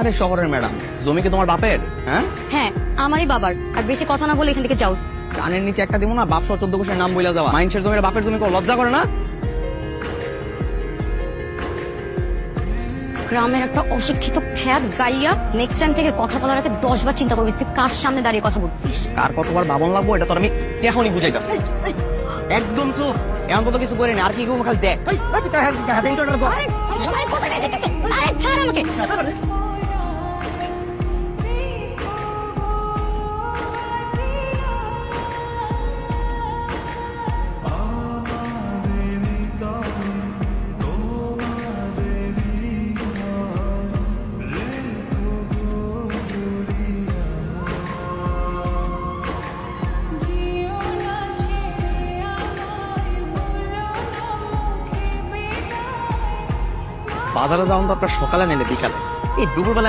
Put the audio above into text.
আরে শহরের ম্যাডাম, জমি কি তোমার বাপের? হ্যাঁ হ্যাঁ, আমারই বাবার। আর বেশি কথা না বলে এখান থেকে যাও। কানের নিচে একটা দিব না, বাপ সহ 14 কোষের নাম বইলা যাওয়া। মাইন্সের জমির বাপের জমি কেউ লজ্জা করে না? গ্রামের একটা অশিক্ষিত খ্যাত গাইয়া নেক্সট টাইম থেকে কথা বলার আগে 10 বার চিন্তা করবি তুই কার সামনে দাঁড়িয়ে কথা বলছিস। কার কতবার বাবন লাগবো এটা তোর আমি এখনই বুঝাইতাছি। একদম চুপ, এমন কত কিছু করিনি। আর কি করবো খালি দেখ। আরে, কোথায় নিয়ে যেতেছে? আরে, ছাড় আমাকে। বাজারে যাওয়ান তো আপনার সকালে নিলে বিকালে, এই দুপুরবেলা